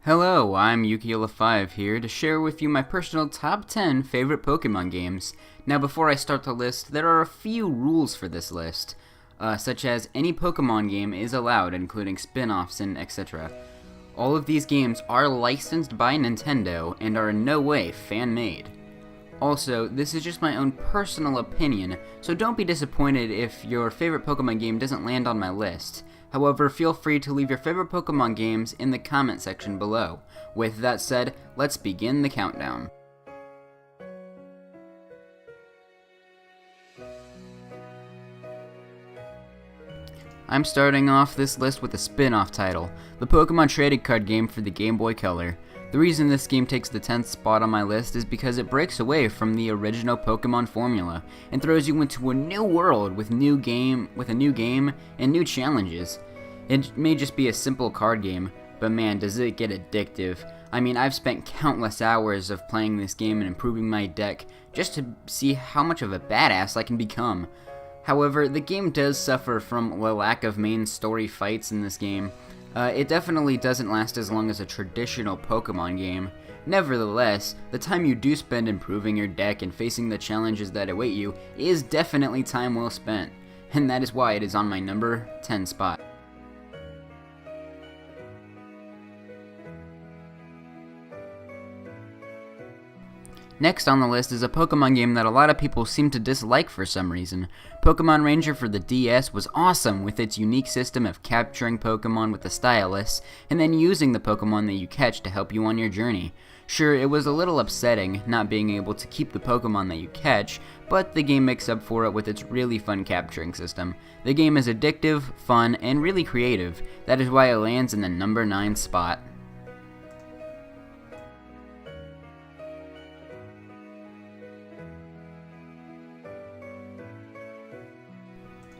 Hello, I'm Yukiola5 here to share with you my personal top 10 favorite Pokemon games. Now before I start the list, there are a few rules for this list, such as any Pokemon game is allowed, including spin-offs and etc. All of these games are licensed by Nintendo and are in no way fan-made. Also, this is just my own personal opinion, so don't be disappointed if your favorite Pokemon game doesn't land on my list. However, feel free to leave your favorite Pokemon games in the comment section below. With that said, let's begin the countdown. I'm starting off this list with a spin-off title, the Pokemon Trading Card game for the Game Boy Color. The reason this game takes the 10th spot on my list is because it breaks away from the original Pokemon formula and throws you into a new world with a new game and new challenges. It may just be a simple card game, but man, does it get addictive. I mean, I've spent countless hours of playing this game and improving my deck just to see how much of a badass I can become. However, the game does suffer from the lack of main story fights in this game. It definitely doesn't last as long as a traditional Pokemon game. Nevertheless, the time you do spend improving your deck and facing the challenges that await you is definitely time well spent, and that is why it is on my number 10 spot. Next on the list is a Pokemon game that a lot of people seem to dislike for some reason. Pokemon Ranger for the DS was awesome with its unique system of capturing Pokemon with the stylus, and then using the Pokemon that you catch to help you on your journey. Sure, it was a little upsetting not being able to keep the Pokemon that you catch, but the game makes up for it with its really fun capturing system. The game is addictive, fun, and really creative. That is why it lands in the number 9 spot.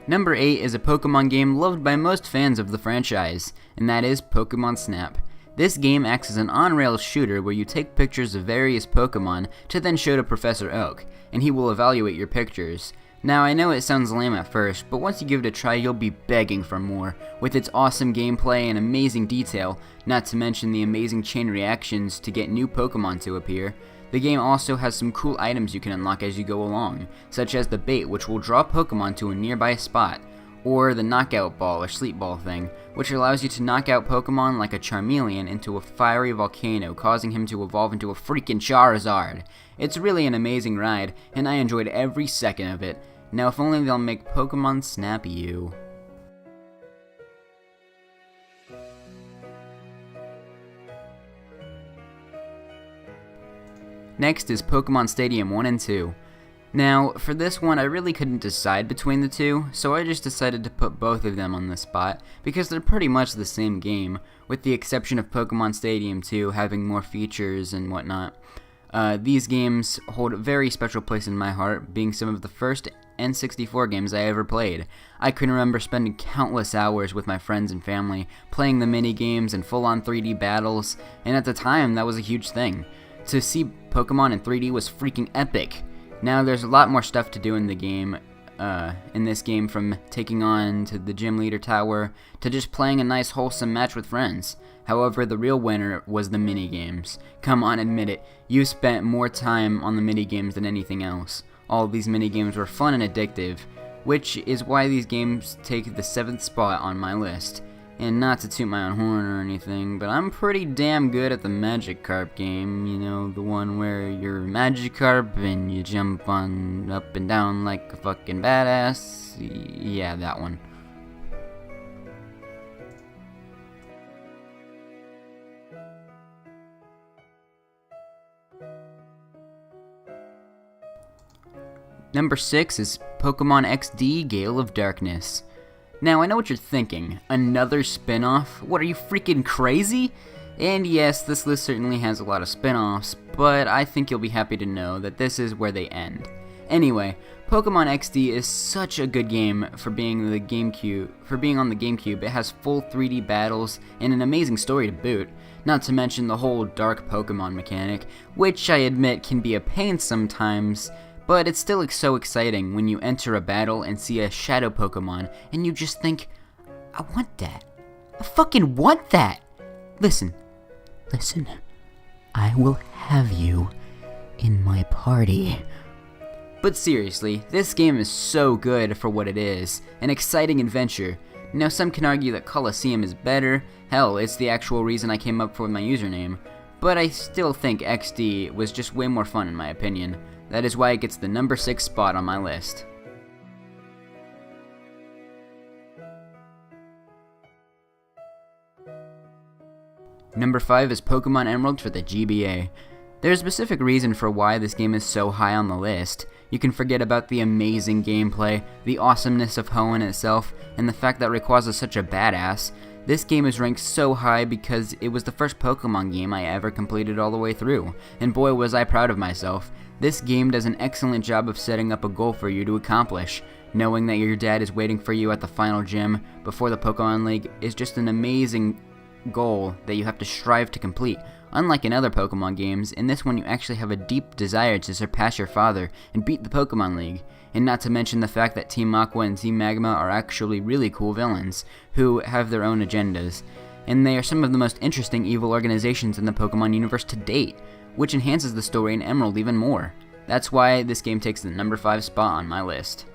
Number 8 is a Pokemon game loved by most fans of the franchise, and that is Pokemon Snap. This game acts as an on-rails shooter where you take pictures of various Pokemon to then show to Professor Oak, and he will evaluate your pictures. Now, I know it sounds lame at first, but once you give it a try, you'll be begging for more, with its awesome gameplay and amazing detail, not to mention the amazing chain reactions to get new Pokemon to appear. The game also has some cool items you can unlock as you go along, such as the bait, which will draw Pokemon to a nearby spot, or the knockout ball or sleep ball thing, which allows you to knock out Pokemon like a Charmeleon into a fiery volcano, causing him to evolve into a freaking Charizard. It's really an amazing ride, and I enjoyed every second of it. Now if only they'll make Pokemon Snap you. Next is Pokemon Stadium 1 and 2. Now, for this one I really couldn't decide between the two, so I just decided to put both of them on this spot, because they're pretty much the same game, with the exception of Pokemon Stadium 2 having more features and whatnot. These games hold a very special place in my heart, being some of the first N64 games I ever played. I can remember spending countless hours with my friends and family, playing the mini-games and full-on 3D battles, and at the time that was a huge thing. To see Pokemon in 3D was freaking epic. Now there's a lot more stuff to do in the game, from taking on to the gym leader tower to just playing a nice wholesome match with friends. However, the real winner was the mini-games. Come on, admit it, you spent more time on the mini-games than anything else. All of these mini-games were fun and addictive, which is why these games take the 7th spot on my list. And not to toot my own horn or anything, but I'm pretty damn good at the Magikarp game, you know, the one where you're Magikarp and you jump on up and down like a fucking badass. Yeah, that one. Number 6 is Pokemon XD Gale of Darkness. Now, I know what you're thinking. Another spin-off? What, are you freaking crazy? And yes, this list certainly has a lot of spin-offs, but I think you'll be happy to know that this is where they end. Anyway, Pokemon XD is such a good game for being on the GameCube. It has full 3D battles and an amazing story to boot, not to mention the whole dark Pokemon mechanic, which I admit can be a pain sometimes. But it's still so exciting when you enter a battle and see a shadow Pokemon and you just think, I want that. I fucking want that. Listen, Listen, I will have you in my party. But seriously, this game is so good for what it is, an exciting adventure. Now some can argue that Colosseum is better, hell, it's the actual reason I came up with my username, but I still think XD was just way more fun in my opinion. That is why it gets the number 6 spot on my list. Number 5 is Pokemon Emerald for the GBA. There's a specific reason for why this game is so high on the list. You can forget about the amazing gameplay, the awesomeness of Hoenn itself, and the fact that Rayquaza is such a badass. This game is ranked so high because it was the first Pokemon game I ever completed all the way through, and boy was I proud of myself. This game does an excellent job of setting up a goal for you to accomplish. Knowing that your dad is waiting for you at the final gym before the Pokemon League is just an amazing goal that you have to strive to complete. Unlike in other Pokemon games, in this one you actually have a deep desire to surpass your father and beat the Pokemon League. And not to mention the fact that Team Aqua and Team Magma are actually really cool villains, who have their own agendas. And they are some of the most interesting evil organizations in the Pokemon universe to date, which enhances the story in Emerald even more. That's why this game takes the number 5 spot on my list.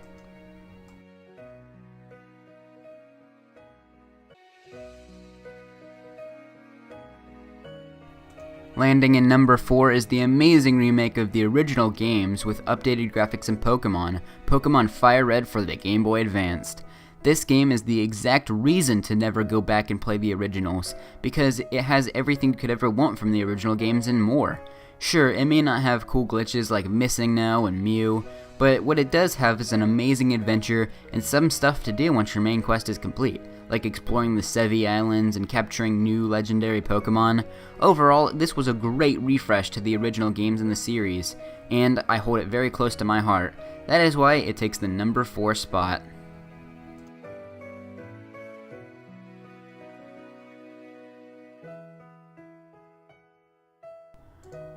Landing in number 4 is the amazing remake of the original games with updated graphics and Pokemon FireRed for the Game Boy Advance. This game is the exact reason to never go back and play the originals, because it has everything you could ever want from the original games and more. Sure, it may not have cool glitches like Missing Now and Mew, but what it does have is an amazing adventure and some stuff to do once your main quest is complete, like exploring the Sevi Islands and capturing new legendary Pokemon. Overall, this was a great refresh to the original games in the series, and I hold it very close to my heart. That is why it takes the number 4 spot.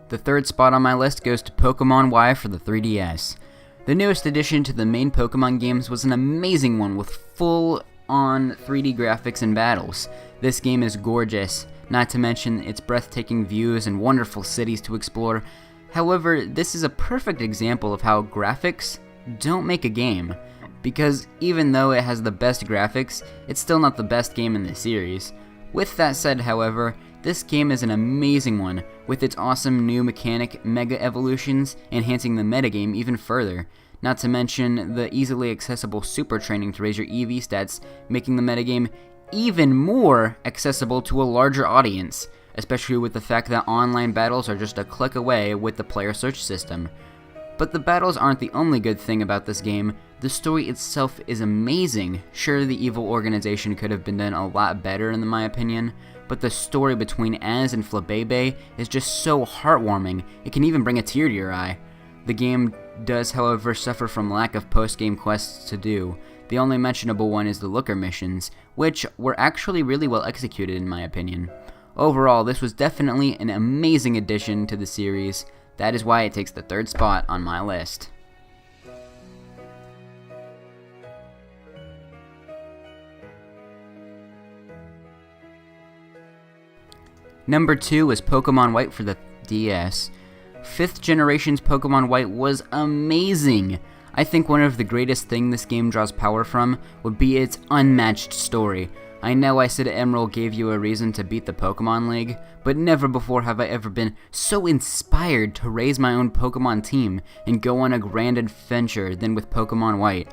The third spot on my list goes to Pokemon Y for the 3DS. The newest addition to the main Pokemon games was an amazing one with full-on 3D graphics and battles. This game is gorgeous, not to mention its breathtaking views and wonderful cities to explore. However, this is a perfect example of how graphics don't make a game, because even though it has the best graphics, it's still not the best game in the series. With that said, however, this game is an amazing one, with its awesome new mechanic Mega Evolutions enhancing the metagame even further. Not to mention the easily accessible Super Training to raise your EV stats, making the metagame even more accessible to a larger audience, especially with the fact that online battles are just a click away with the player search system. But the battles aren't the only good thing about this game. The story itself is amazing. Sure, the evil organization could have been done a lot better in my opinion, but the story between Az and Flabebe is just so heartwarming, it can even bring a tear to your eye. The game does, however, suffer from lack of post-game quests to do. The only mentionable one is the Looker missions, which were actually really well executed in my opinion. Overall, this was definitely an amazing addition to the series. That is why it takes the 3rd spot on my list. Number 2 is Pokemon White for the DS. 5th generation's Pokemon White was amazing. I think one of the greatest things this game draws power from would be its unmatched story. I know I said Emerald gave you a reason to beat the Pokemon League, but never before have I ever been so inspired to raise my own Pokemon team and go on a grand adventure than with Pokemon White.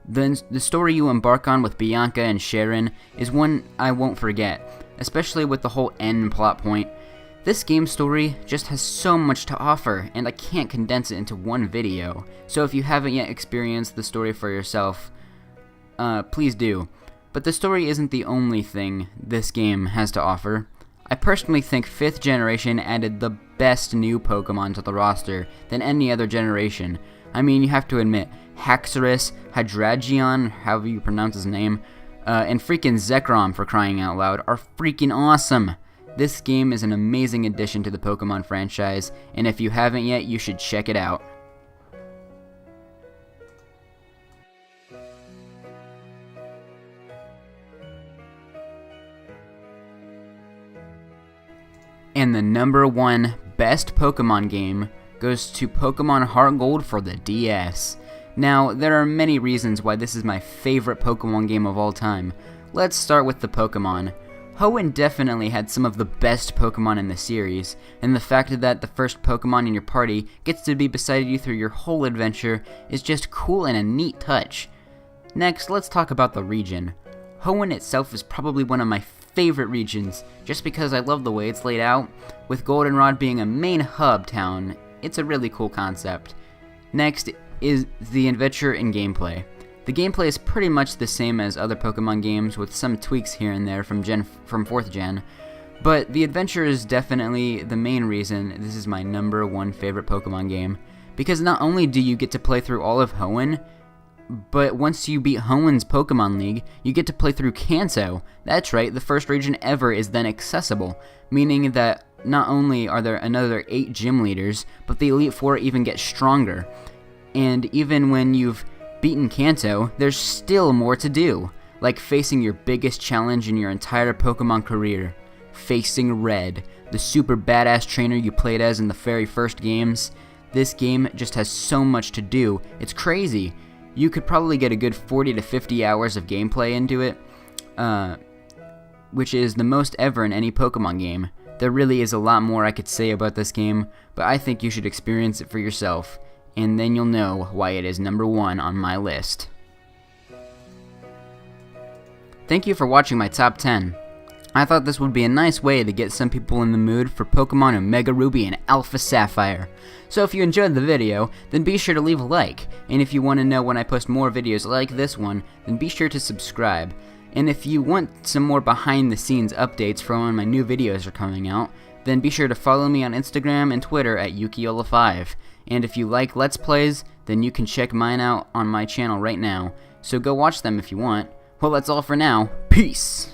The story you embark on with Bianca and Sharon is one I won't forget, especially with the whole N plot point. This game's story just has so much to offer, and I can't condense it into one video, so if you haven't yet experienced the story for yourself, please do. But the story isn't the only thing this game has to offer. I personally think 5th generation added the best new Pokemon to the roster than any other generation. I mean, you have to admit, Haxorus, Hydragion, however you pronounce his name, and freaking Zekrom, for crying out loud, are freaking awesome. This game is an amazing addition to the Pokemon franchise, and if you haven't yet, you should check it out. And the #1 best Pokemon game goes to Pokemon Heart Gold for the DS. Now, there are many reasons why this is my favorite Pokemon game of all time. Let's start with the Pokemon. Hoenn definitely had some of the best Pokemon in the series, and the fact that the first Pokemon in your party gets to be beside you through your whole adventure is just cool and a neat touch. Next, let's talk about the region. Hoenn itself is probably one of my favorite regions, just because I love the way it's laid out, with Goldenrod being a main hub town. It's a really cool concept. Next is the adventure and gameplay. The gameplay is pretty much the same as other Pokemon games, with some tweaks here and there from 4th gen, but the adventure is definitely the main reason this is my #1 favorite Pokemon game, because not only do you get to play through all of Hoenn, but once you beat Hoenn's Pokemon League, you get to play through Kanto. That's right, the first region ever is then accessible, meaning that not only are there another 8 gym leaders, but the Elite Four even get stronger, and even when you've beaten Kanto, there's still more to do, like facing your biggest challenge in your entire Pokemon career, facing Red, the super badass trainer you played as in the very first games. This game just has so much to do, it's crazy. You could probably get a good 40 to 50 hours of gameplay into it, which is the most ever in any Pokemon game. There really is a lot more I could say about this game, but I think you should experience it for yourself, and then you'll know why it is #1 on my list. Thank you for watching my top 10. I thought this would be a nice way to get some people in the mood for Pokemon Omega Ruby and Alpha Sapphire. So if you enjoyed the video, then be sure to leave a like, and if you want to know when I post more videos like this one, then be sure to subscribe. And if you want some more behind the scenes updates from when my new videos are coming out, then be sure to follow me on Instagram and Twitter at Yukiola5. And if you like Let's Plays, then you can check mine out on my channel right now, so go watch them if you want. Well, that's all for now. Peace!